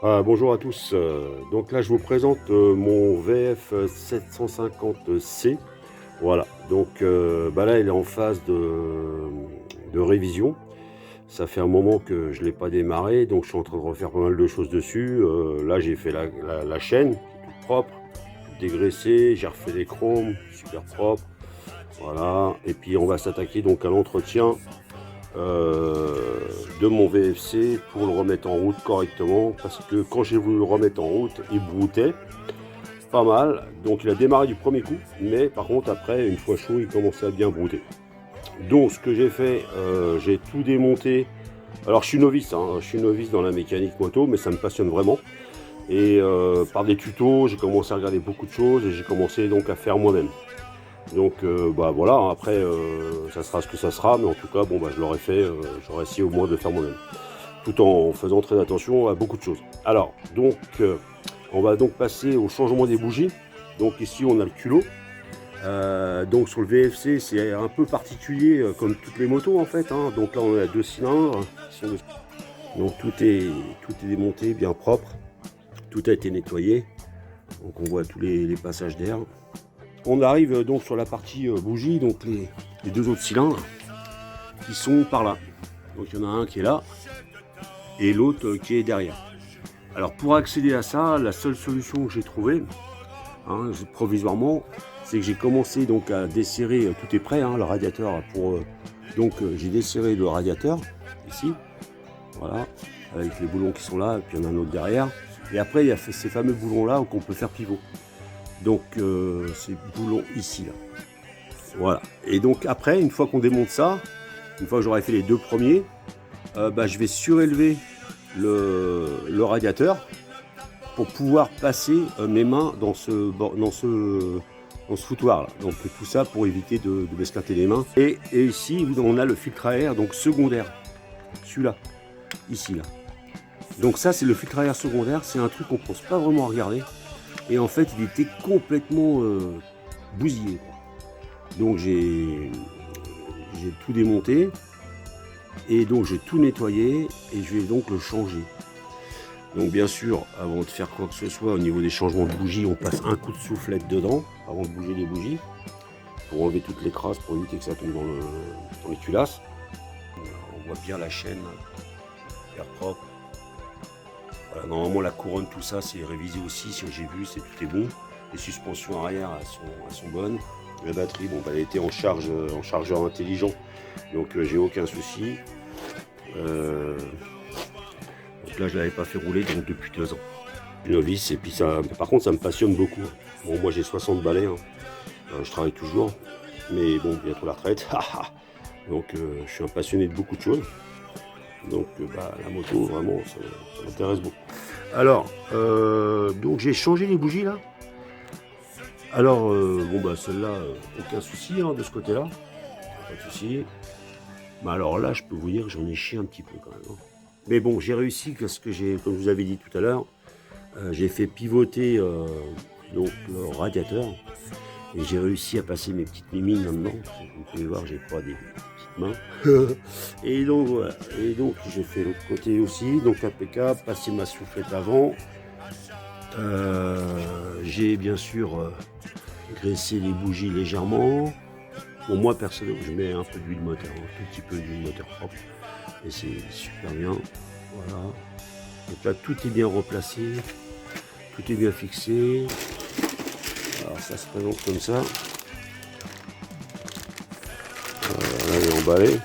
Bonjour à tous. Donc là, je vous présente mon VF 750C. Voilà. Donc là, il est en phase de révision. Ça fait un moment que je ne l'ai pas démarré, donc je suis en train de refaire pas mal de choses dessus. Là, j'ai fait la chaîne, qui est toute propre, toute dégraissée. J'ai refait les chromes, super propre. Voilà. Et puis, on va s'attaquer donc à l'entretien de mon VFC pour le remettre en route correctement, parce que quand j'ai voulu le remettre en route, il broutait pas mal, donc il a démarré du premier coup, mais par contre après, une fois chaud, il commençait à bien brouter. Donc ce que j'ai fait, j'ai tout démonté. Alors je suis novice dans la mécanique moto, mais ça me passionne vraiment. Et par des tutos, j'ai commencé à regarder beaucoup de choses et j'ai commencé donc à faire moi-même. Donc voilà, hein, après ça sera ce que ça sera, mais en tout cas je l'aurais fait, j'aurais essayé au moins de le faire moi-même. Tout en faisant très attention à beaucoup de choses. Alors donc on va donc passer au changement des bougies. Donc ici on a le culot. Donc sur le VFC c'est un peu particulier comme toutes les motos en fait, hein. Donc là on a 2 cylindres. Donc tout est démonté, bien propre. Tout a été nettoyé. Donc on voit tous les passages d'air. On arrive donc sur la partie bougie, donc les 2 autres cylindres qui sont par là. Donc il y en a un qui est là et l'autre qui est derrière. Alors pour accéder à ça, la seule solution que j'ai trouvée, hein, provisoirement, c'est que j'ai commencé donc à desserrer, tout est prêt, hein, le radiateur pour j'ai desserré le radiateur ici, voilà, avec les boulons qui sont là, et puis il y en a un autre derrière. Et après il y a ces fameux boulons là qu'on peut faire pivot. Donc ces boulons ici là. Voilà. Et donc après, une fois qu'on démonte ça, une fois que j'aurai fait les 2 premiers, je vais surélever le radiateur pour pouvoir passer mes mains dans ce foutoir là. Donc tout ça pour éviter de m'esclater les mains. Et ici, on a le filtre à air donc secondaire. Celui-là, ici là. Donc ça, c'est le filtre à air secondaire. C'est un truc qu'on ne pense pas vraiment à regarder. Et en fait, il était complètement bousillé. Donc j'ai tout démonté et donc j'ai tout nettoyé et je vais donc le changer. Donc bien sûr, avant de faire quoi que ce soit au niveau des changements de bougies, on passe un coup de soufflette dedans avant de bouger les bougies pour enlever toutes les traces, pour éviter que ça tombe dans les culasses. On voit bien la chaîne, hyper propre. Voilà, normalement la couronne, tout ça c'est révisé aussi, si j'ai vu, tout est bon. Les suspensions arrière elles sont bonnes. La batterie, elle a été en chargeur intelligent, donc j'ai aucun souci. Donc là je l'avais pas fait rouler donc depuis 2 ans. Novice, et puis ça, par contre ça me passionne beaucoup. Bon, moi j'ai 60 balais, hein. Je travaille toujours, mais bon, bientôt la retraite. Donc je suis un passionné de beaucoup de choses. Donc la moto vraiment ça m'intéresse beaucoup. Alors donc j'ai changé les bougies là. Alors celle-là, aucun souci, hein, de ce côté là, pas de souci. Mais alors là je peux vous dire que j'en ai chié un petit peu quand même, hein. Mais bon, j'ai réussi parce que comme je vous avais dit tout à l'heure, j'ai fait pivoter donc le radiateur et j'ai réussi à passer mes petites mimines là-dedans. Vous pouvez voir, j'ai pas des petites mains. Et donc voilà. Et donc j'ai fait l'autre côté aussi, donc impeccable, passer ma soufflette avant. J'ai bien sûr graissé les bougies légèrement. Bon, moi personnellement, je mets un peu d'huile moteur, un tout petit peu d'huile moteur propre, et c'est super bien. Voilà. Donc là, tout est bien replacé, tout est bien fixé. Alors ça se présente comme ça. Là, elle est emballée.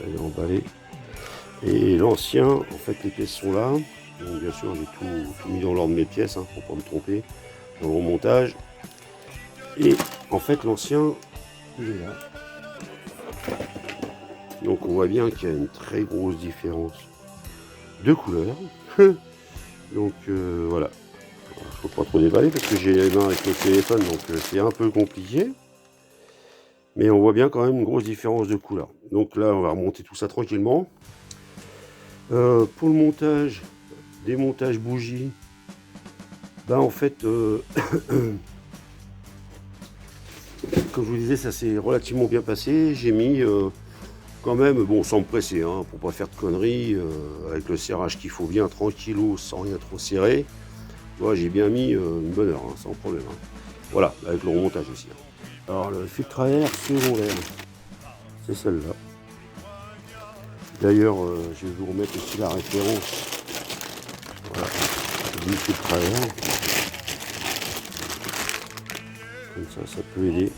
Elle est emballée. Et l'ancien, en fait, les pièces sont là. Donc bien sûr, j'ai tout mis dans l'ordre de mes pièces, hein, pour pas me tromper dans le remontage. Et en fait, l'ancien, il est là. Donc on voit bien qu'il y a une très grosse différence de couleur. Donc voilà. Il ne faut pas trop déballer parce que j'ai les mains avec le téléphone, donc c'est un peu compliqué. Mais on voit bien quand même une grosse différence de couleur. Donc là, on va remonter tout ça tranquillement. Pour le montage, démontage bougie, en fait, comme je vous disais, ça s'est relativement bien passé. J'ai mis quand même, bon, sans me presser, hein, pour pas faire de conneries, avec le serrage qu'il faut bien, tranquillou, sans rien trop serrer. Moi, j'ai bien mis une bonne heure, hein, sans problème. Hein. Voilà, avec le remontage aussi. Hein. Alors, le filtre à air secondaire, c'est celle-là. D'ailleurs, je vais vous remettre ici la référence. Voilà, du filtre à air. Comme ça peut aider.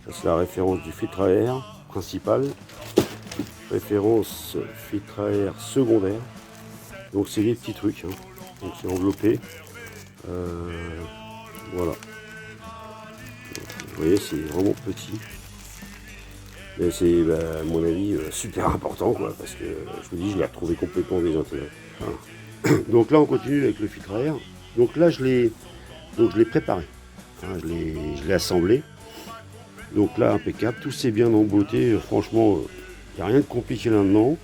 Ça, c'est la référence du filtre à air principal. Référence filtre à air secondaire. Donc, c'est des petits trucs. Hein. Donc, c'est enveloppé. Voilà. Vous voyez, c'est vraiment petit. Mais c'est, à mon avis, super important, quoi, parce que je vous dis, je l'ai retrouvé complètement déjanté. Voilà. Donc là, on continue avec le filtre à air. Donc là, je l'ai préparé. Hein, je l'ai assemblé. Donc là, impeccable. Tout s'est bien emboîté. Franchement, il n'y a rien de compliqué là-dedans.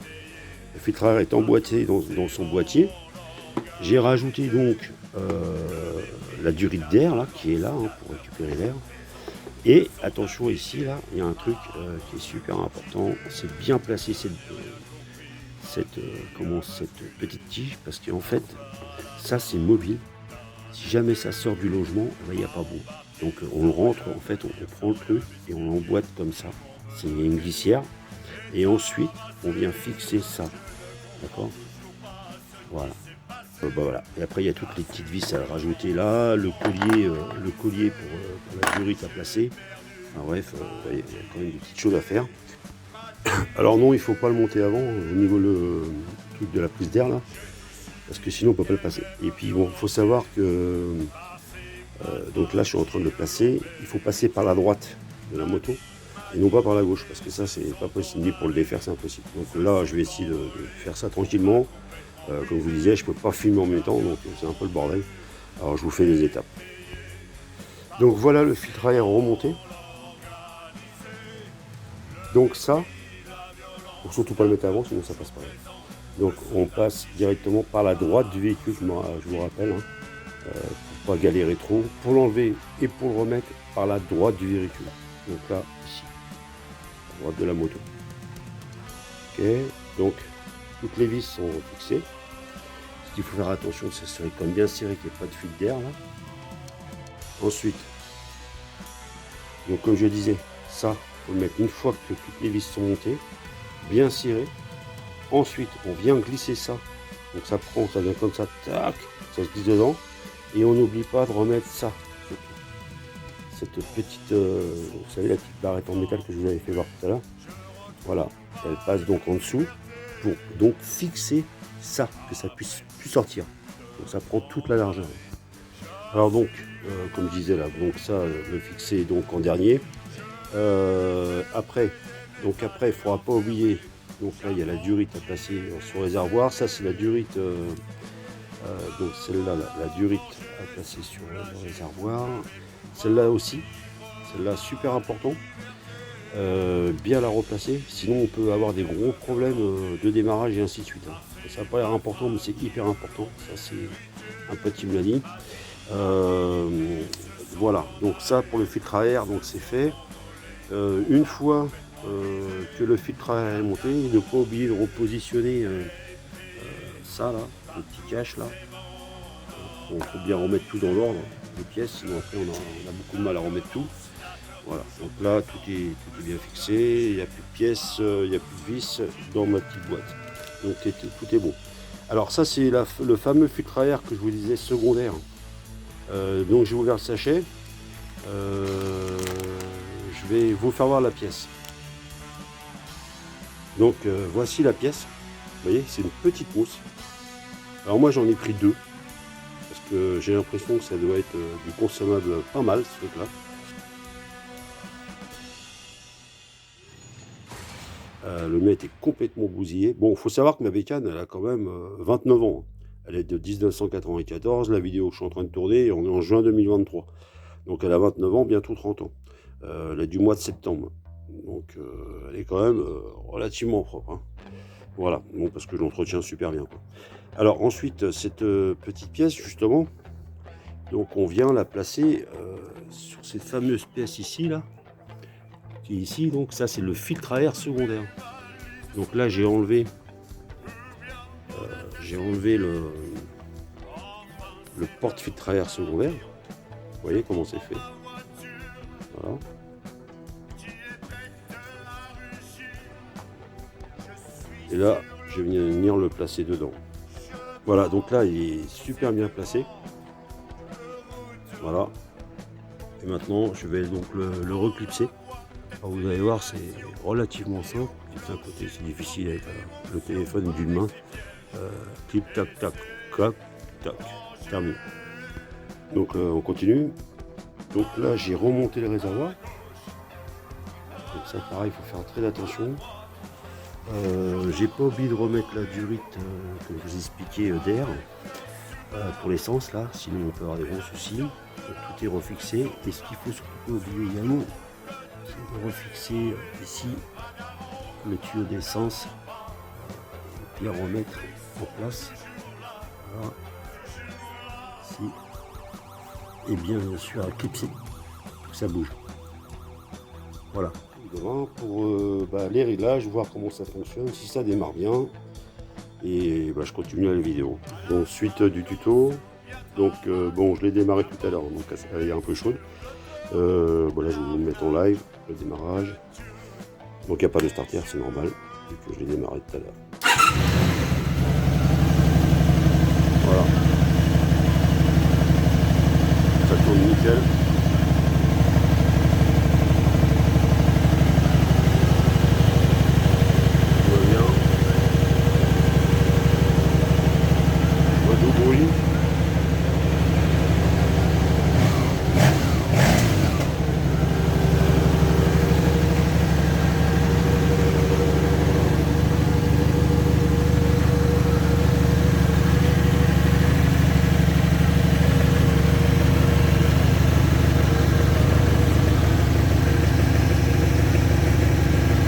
Le filtre à air est emboîté dans son boîtier. J'ai rajouté donc la durite d'air là, qui est là hein, pour récupérer l'air. Et attention ici, là, il y a un truc qui est super important, c'est bien placer cette petite tige, parce qu'en fait, ça c'est mobile. Si jamais ça sort du logement, il n'y a pas bon. Donc on le rentre, en fait, on prend le truc et on l'emboîte comme ça. C'est une glissière. Et ensuite, on vient fixer ça. D'accord ? Voilà. Voilà. Et après, il y a toutes les petites vis à rajouter là, le collier pour la durite à placer. Enfin, bref, il y a quand même des petites choses à faire. Alors non, il ne faut pas le monter avant, au niveau le truc de la prise d'air là, parce que sinon on ne peut pas le passer. Et puis bon, il faut savoir que, donc là je suis en train de le placer, il faut passer par la droite de la moto, et non pas par la gauche, parce que ça c'est pas possible, pour le défaire c'est impossible. Donc là je vais essayer de faire ça tranquillement. Comme je vous disais, je ne peux pas filmer en même temps, donc c'est un peu le bordel. Alors je vous fais des étapes. Donc voilà le filtre à air remonté. Donc ça, faut surtout pas le mettre avant, sinon ça passe pas. Donc on passe directement par la droite du véhicule, je vous rappelle, hein, pour pas galérer trop. Pour l'enlever et pour le remettre par la droite du véhicule. Donc là, ici, à droite de la moto. Ok, donc toutes les vis sont fixées. Il faut faire attention, ça serait comme bien serré, qu'il n'y ait pas de fuite d'air là. Ensuite, donc comme je disais, ça, il faut le mettre une fois que toutes les vis sont montées, bien serré. Ensuite, on vient glisser ça. Donc ça prend, ça vient comme ça, tac, ça se glisse dedans. Et on n'oublie pas de remettre ça. Cette petite, vous savez, la petite barrette en métal que je vous avais fait voir tout à l'heure. Voilà, elle passe donc en dessous pour donc fixer ça, que ça puisse plus sortir. Donc ça prend toute la largeur. Alors donc, comme je disais là, donc ça, le fixer donc en dernier. Après, il ne faudra pas oublier, donc là il y a la durite à placer sur le réservoir. Ça c'est la durite, donc celle-là, la durite à placer sur le réservoir. Celle-là aussi, celle-là super important. Bien la replacer, sinon on peut avoir des gros problèmes de démarrage et ainsi de suite. Hein. Ça n'a pas l'air important, mais c'est hyper important. Ça c'est un petit me l'a dit. Voilà, donc ça pour le filtre à air, donc c'est fait. Une fois que le filtre à air est monté, ne pas oublier de repositionner ça là, le petit cache là. Il faut bien remettre tout dans l'ordre, les pièces, sinon après on a beaucoup de mal à remettre tout. Voilà, donc là tout est bien fixé, il n'y a plus de pièces, il n'y a plus de vis dans ma petite boîte. Donc tout est bon. Alors ça c'est le fameux filtre à air que je vous disais secondaire. Donc j'ai ouvert le sachet. Je vais vous faire voir la pièce. Donc voici la pièce. Vous voyez, c'est une petite mousse. Alors moi j'en ai pris deux. Parce que j'ai l'impression que ça doit être du consommable pas mal ce truc là. Le mec est complètement bousillé. Bon, il faut savoir que ma bécane, elle a quand même 29 ans. Elle est de 1994. La vidéo que je suis en train de tourner, on est en juin 2023. Donc elle a 29 ans, bientôt 30 ans. Elle est du mois de septembre. Donc elle est quand même relativement propre. Hein. Voilà, bon, parce que je l'entretiens super bien. Quoi. Alors ensuite, cette petite pièce, justement, donc on vient la placer sur cette fameuse pièce ici, là, qui est ici. Donc ça c'est le filtre à air secondaire. Donc là j'ai enlevé le porte-filtre à air secondaire. Vous voyez comment c'est fait. Voilà. Et là, je vais venir le placer dedans. Voilà, donc là, il est super bien placé. Voilà. Et maintenant, je vais donc le reclipser. Alors, vous allez voir, c'est relativement simple. D'un côté, c'est difficile avec le téléphone d'une main. Clip, tac, tac, clac, tac. Terminé. Donc, on continue. Donc là, j'ai remonté le réservoir. Donc ça, pareil, il faut faire très attention. J'ai pas oublié de remettre la durite que je vous expliquais d'air pour l'essence là, sinon on peut avoir des gros soucis. Donc, tout est refixé. Et ce qu'il faut surtout pas oublier également, c'est de refixer ici le tuyau d'essence et puis à remettre en place. Voilà. Ici. Et bien sûr à clipser pour que ça bouge. Voilà. Pour les réglages, voir comment ça fonctionne, si ça démarre bien. Et je continue la vidéo. Donc suite du tuto. Donc bon, je l'ai démarré tout à l'heure, donc elle est un peu chaude. Voilà, je vais vous le mettre en live, le démarrage. Donc il n'y a pas de starter, c'est normal, vu que je l'ai démarré tout à l'heure. Voilà. Ça tourne nickel.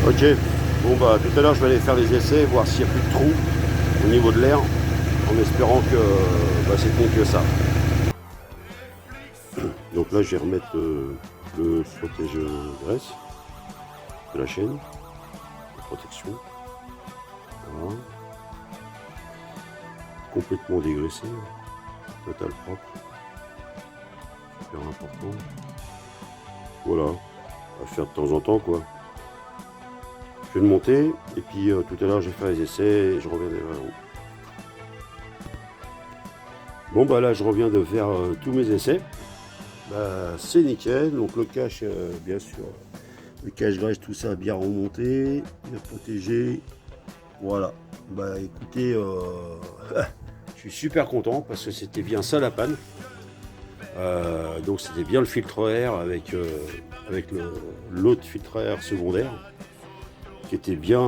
Ok, bon tout à l'heure je vais aller faire les essais, voir s'il n'y a plus de trous au niveau de l'air, en espérant que c'est mieux que ça. Donc là je vais remettre le protège-graisse de la chaîne, de protection. Voilà. Complètement dégraissé, total propre, super important. Voilà, à faire de temps en temps quoi. Je vais le monter et puis tout à l'heure je vais faire les essais et je reviendrai vers vous. Bon là je reviens de faire tous mes essais. C'est nickel, donc le cache bien sûr, le cache-grèche tout ça bien remonté, bien protégé. Voilà, écoutez, je suis super content parce que c'était bien ça la panne. Donc c'était bien le filtre à air avec l'autre filtre à air secondaire qui était bien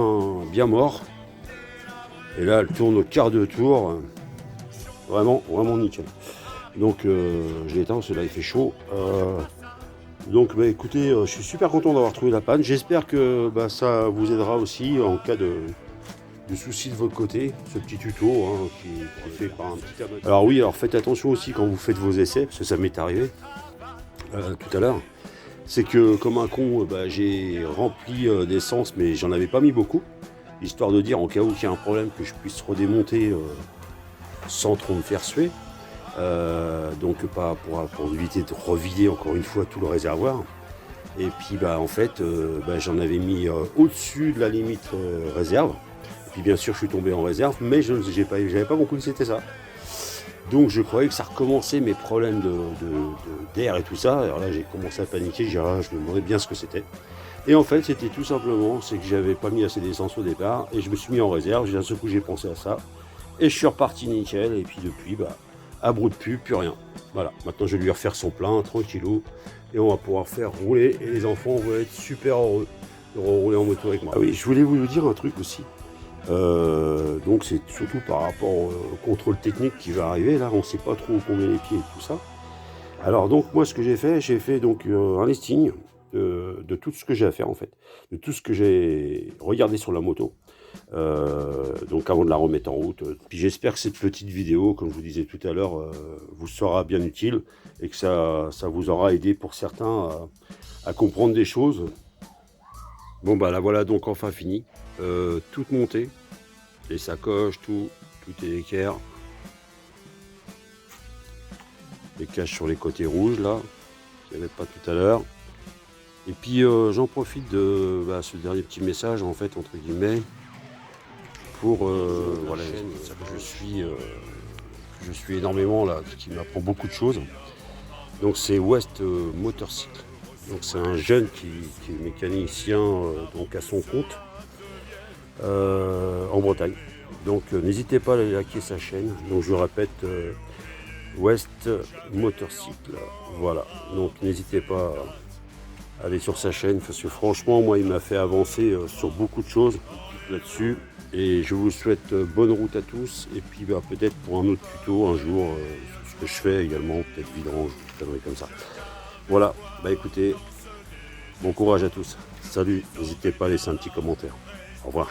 mort. Et là elle tourne au quart de tour, vraiment nickel. Donc je l'éteins parce que là il fait chaud. Donc écoutez, je suis super content d'avoir trouvé la panne. J'espère que ça vous aidera aussi en cas de soucis de votre côté, ce petit tuto qui est fait par un petit amateur. Alors oui, alors faites attention aussi quand vous faites vos essais, parce que ça m'est arrivé tout à l'heure. C'est que comme un con, j'ai rempli d'essence, mais j'en avais pas mis beaucoup, histoire de dire en cas où il y a un problème que je puisse redémonter sans trop me faire suer. Donc pas pour éviter de revider encore une fois tout le réservoir. Et puis en fait j'en avais mis au-dessus de la limite réserve. Et puis bien sûr je suis tombé en réserve, mais j'avais pas compris que c'était ça. Donc je croyais que ça recommençait mes problèmes d'air et tout ça. Alors là j'ai commencé à paniquer, je me demandais bien ce que c'était. Et en fait c'était tout simplement, c'est que j'avais pas mis assez d'essence au départ et je me suis mis en réserve. D'un seul coup j'ai pensé à ça et je suis reparti nickel. Et puis depuis à bout de plus rien. Voilà, maintenant je vais lui refaire son plein tranquillou et on va pouvoir faire rouler et les enfants vont être super heureux de rouler en moto avec moi. Ah oui, je voulais vous dire un truc aussi. Donc c'est surtout par rapport au contrôle technique qui va arriver. Là on ne sait pas trop où on met les pieds et tout ça. Alors donc moi ce que j'ai fait donc un listing de tout ce que j'ai à faire en fait, de tout ce que j'ai regardé sur la moto. Donc avant de la remettre en route. Puis j'espère que cette petite vidéo, comme je vous disais tout à l'heure, vous sera bien utile et que ça vous aura aidé pour certains à comprendre des choses Bon bah la voilà donc enfin fini, toute montée, les sacoches, tout est équerre. Les caches sur les côtés rouges là, qu'il n'y avait pas tout à l'heure. Et puis j'en profite de ce dernier petit message en fait entre guillemets pour voilà, je suis énormément là, qui m'apprend beaucoup de choses. Donc c'est West Motorcycle. Donc c'est un jeune qui est mécanicien donc à son compte en Bretagne. Donc n'hésitez pas à aller liker sa chaîne. Donc je répète West Motorcycle. Voilà. Donc n'hésitez pas à aller sur sa chaîne parce que franchement moi il m'a fait avancer sur beaucoup de choses là-dessus. Et je vous souhaite bonne route à tous. Et puis peut-être pour un autre tuto un jour, ce que je fais également, peut-être vidange, comme ça. Voilà, écoutez, bon courage à tous. Salut, n'hésitez pas à laisser un petit commentaire. Au revoir.